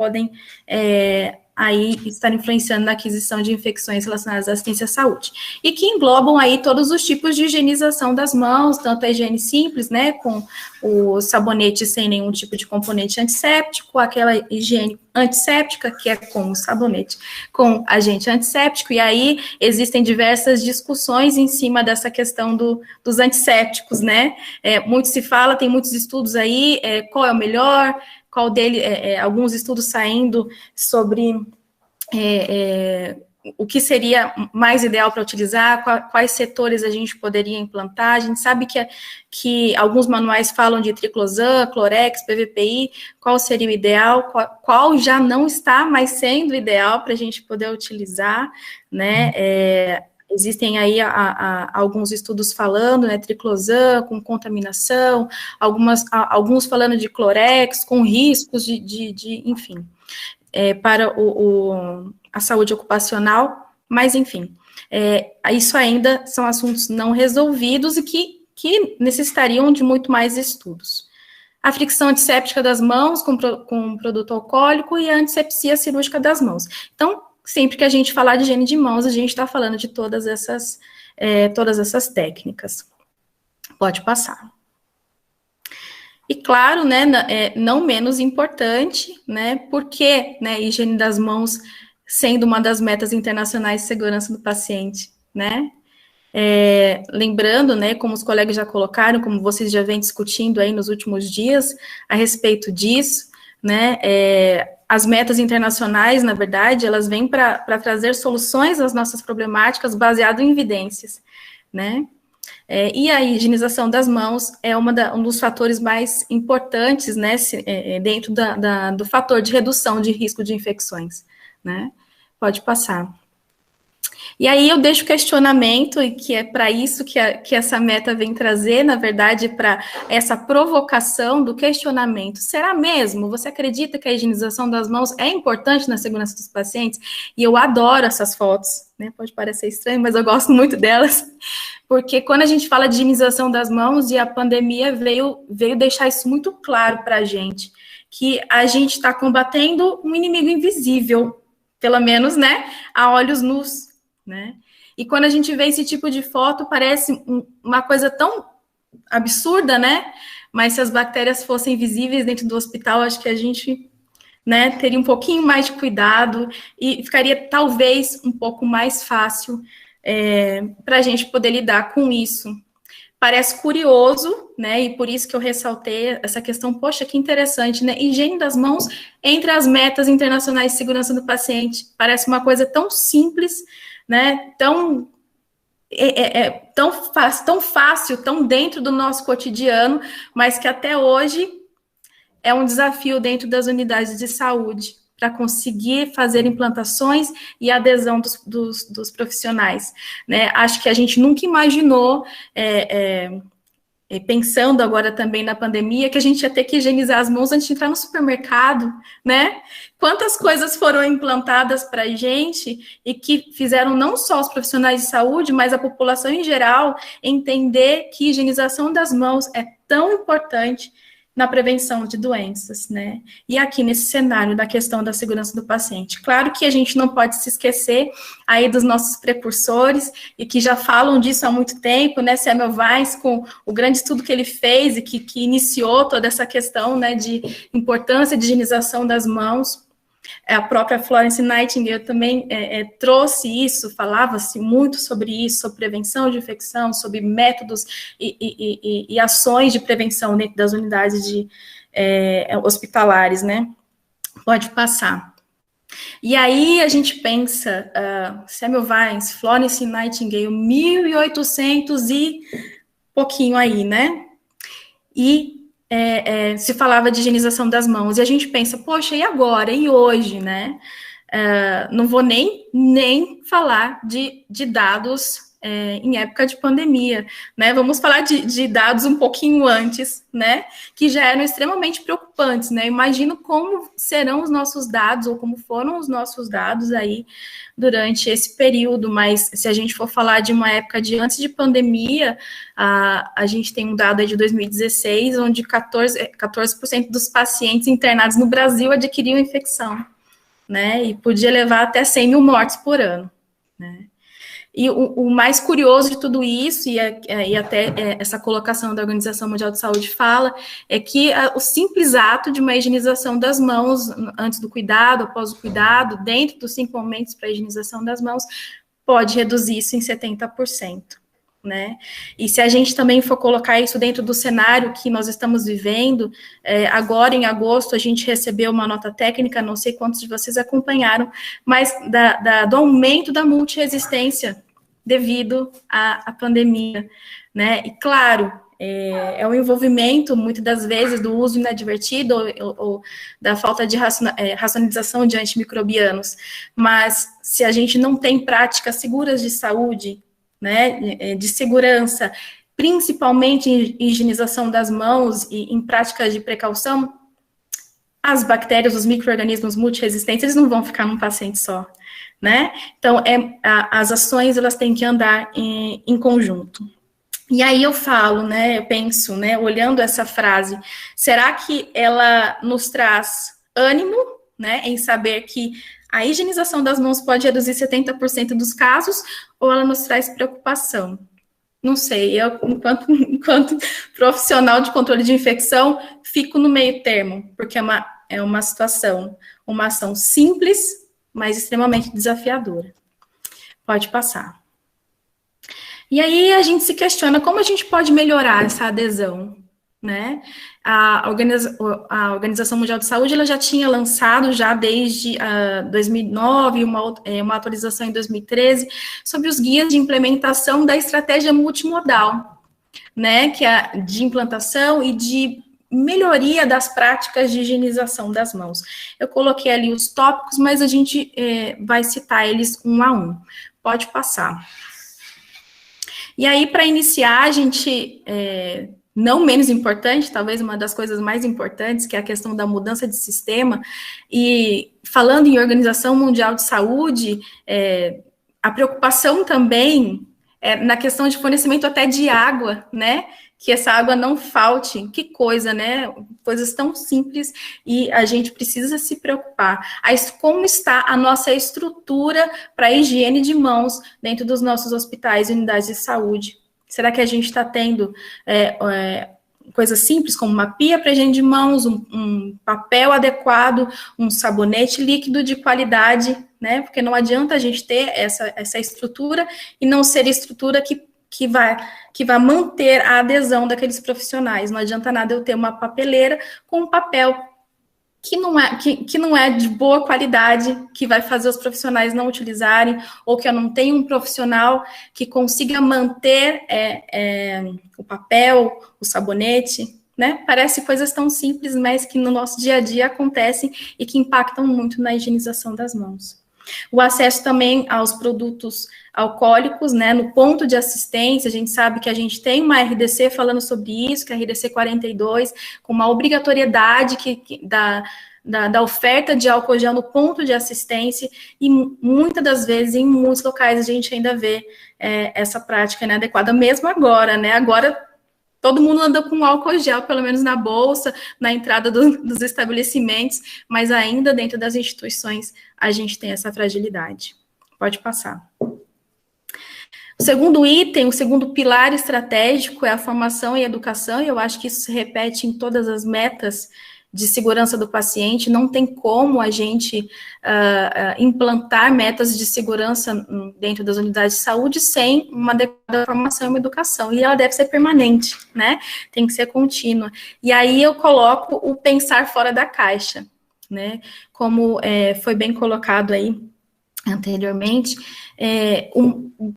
podem aí estar influenciando na aquisição de infecções relacionadas à assistência à saúde. E que englobam aí todos os tipos de higienização das mãos, tanto a higiene simples, né, com o sabonete sem nenhum tipo de componente antisséptico, aquela higiene antisséptica, que é com o sabonete com agente antisséptico, e aí existem diversas discussões em cima dessa questão dos antissépticos, né, muito se fala, tem muitos estudos aí, qual é o melhor, qual dele, alguns estudos saindo sobre o que seria mais ideal para utilizar, quais setores a gente poderia implantar. A gente sabe que alguns manuais falam de triclosan, clorex, PVPI, qual seria o ideal, qual já não está mais sendo ideal para a gente poder utilizar, né? Existem aí alguns estudos falando, né, triclosan com contaminação, alguns falando de clorex com riscos enfim, para a saúde ocupacional, mas enfim, isso ainda são assuntos não resolvidos e que necessitariam de muito mais estudos. A fricção antisséptica das mãos com produto alcoólico e a antisepsia cirúrgica das mãos. Então, sempre que a gente falar de higiene de mãos, a gente está falando de todas essas técnicas. Pode passar. E claro, né, não menos importante, né, porque, né, higiene das mãos sendo uma das metas internacionais de segurança do paciente, né? Lembrando, né, como os colegas já colocaram, como vocês já vêm discutindo aí nos últimos dias a respeito disso, né, as metas internacionais, na verdade, elas vêm para trazer soluções às nossas problemáticas baseado em evidências, né? E a higienização das mãos é um dos fatores mais importantes, né, dentro do fator de redução de risco de infecções, né? Pode passar. E aí eu deixo o questionamento, e que é para isso que essa meta vem trazer, na verdade, para essa provocação do questionamento. Será mesmo? Você acredita que a higienização das mãos é importante na segurança dos pacientes? E eu adoro essas fotos, né? Pode parecer estranho, mas eu gosto muito delas, porque quando a gente fala de higienização das mãos, e a pandemia veio deixar isso muito claro para a gente, que a gente está combatendo um inimigo invisível, pelo menos, né, a olhos nus, né? E quando a gente vê esse tipo de foto, parece uma coisa tão absurda, né? Mas se as bactérias fossem visíveis dentro do hospital, acho que a gente, né, teria um pouquinho mais de cuidado e ficaria talvez um pouco mais fácil para a gente poder lidar com isso. Parece curioso, né, e por isso que eu ressaltei essa questão, poxa, que interessante, né, higiene das mãos entre as metas internacionais de segurança do paciente, parece uma coisa tão simples, né, tão fácil, tão dentro do nosso cotidiano, mas que até hoje é um desafio dentro das unidades de saúde, para conseguir fazer implantações e adesão dos profissionais, né? Acho que a gente nunca imaginou, pensando agora também na pandemia, que a gente ia ter que higienizar as mãos antes de entrar no supermercado, né? Quantas coisas foram implantadas para a gente e que fizeram não só os profissionais de saúde, mas a população em geral entender que higienização das mãos é tão importante na prevenção de doenças, né? E aqui nesse cenário da questão da segurança do paciente. Claro que a gente não pode se esquecer aí dos nossos precursores e que já falam disso há muito tempo, né? Samuel Weins, com o grande estudo que ele fez e que iniciou toda essa questão, né, de importância de higienização das mãos. A própria Florence Nightingale também trouxe isso, falava-se muito sobre isso, sobre prevenção de infecção, sobre métodos e ações de prevenção dentro das unidades hospitalares, né? Pode passar. E aí a gente pensa, Samuel Weins, Florence Nightingale, 1800 e pouquinho aí, né? E se falava de higienização das mãos, e a gente pensa, poxa, e agora? E hoje, né? Não vou nem falar de dados em época de pandemia, né? Vamos falar de dados um pouquinho antes, né? Que já eram extremamente preocupantes, né? Imagino como serão os nossos dados, ou como foram os nossos dados aí durante esse período, mas se a gente for falar de uma época de antes de pandemia, a gente tem um dado aí de 2016, onde 14% dos pacientes internados no Brasil adquiriam infecção, né? E podia levar até 100 mil mortes por ano, né? E o mais curioso de tudo isso, e até essa colocação da Organização Mundial de Saúde fala, é que o simples ato de uma higienização das mãos antes do cuidado, após o cuidado, dentro dos 5 momentos para a higienização das mãos, pode reduzir isso em 70%. Né? E se a gente também for colocar isso dentro do cenário que nós estamos vivendo, agora em agosto a gente recebeu uma nota técnica, não sei quantos de vocês acompanharam, mas do aumento da multiresistência devido à pandemia, né? E claro, é o envolvimento, muitas das vezes, do uso inadvertido ou da falta de racionalização de antimicrobianos, mas se a gente não tem práticas seguras de saúde, né, de segurança, principalmente em higienização das mãos e em práticas de precaução, as bactérias, os micro-organismos multiresistentes, eles não vão ficar num paciente só, né? Então, as ações, elas têm que andar em conjunto. E aí eu falo, né, eu penso, né, olhando essa frase, será que ela nos traz ânimo, né, em saber que a higienização das mãos pode reduzir 70% dos casos, ou ela nos traz preocupação? Não sei, eu, enquanto profissional de controle de infecção, fico no meio termo, porque é uma situação, uma ação simples, mas extremamente desafiadora. Pode passar. E aí a gente se questiona como a gente pode melhorar essa adesão, né? A Organização Mundial de Saúde, ela já tinha lançado, já desde 2009, uma atualização em 2013, sobre os guias de implementação da estratégia multimodal, né? Que é de implantação e de melhoria das práticas de higienização das mãos. Eu coloquei ali os tópicos, mas a gente vai citar eles um a um. Pode passar. E aí, para iniciar, a gente... não menos importante, talvez uma das coisas mais importantes, que é a questão da mudança de sistema, e falando em Organização Mundial de Saúde, a preocupação também na questão de fornecimento até de água, né, que essa água não falte, que coisa, né, coisas tão simples, e a gente precisa se preocupar. Como está a nossa estrutura para a higiene de mãos dentro dos nossos hospitais e unidades de saúde? Será que a gente está tendo coisas simples, como uma pia para higiene de mãos, um papel adequado, um sabonete líquido de qualidade, né? Porque não adianta a gente ter essa estrutura e não ser estrutura que vai manter a adesão daqueles profissionais. Não adianta nada eu ter uma papeleira com um papel que não é de boa qualidade, que vai fazer os profissionais não utilizarem, ou que eu não tenho um profissional que consiga manter o papel, o sabonete, né? Parece coisas tão simples, mas que no nosso dia a dia acontecem e que impactam muito na higienização das mãos. O acesso também aos produtos alcoólicos, né, no ponto de assistência, a gente sabe que a gente tem uma RDC falando sobre isso, que é a RDC 42, com uma obrigatoriedade da oferta de álcool gel no ponto de assistência, e muitas das vezes, em muitos locais, a gente ainda vê essa prática inadequada, mesmo agora, né, agora todo mundo anda com álcool gel, pelo menos na bolsa, na entrada dos estabelecimentos, mas ainda dentro das instituições a gente tem essa fragilidade. Pode passar. O segundo item, o segundo pilar estratégico é a formação e educação, e eu acho que isso se repete em todas as metas de segurança do paciente. Não tem como a gente implantar metas de segurança dentro das unidades de saúde sem uma adequada formação e uma educação, e ela deve ser permanente, né? Tem que ser contínua. E aí eu coloco o pensar fora da caixa, né? Como foi bem colocado aí anteriormente,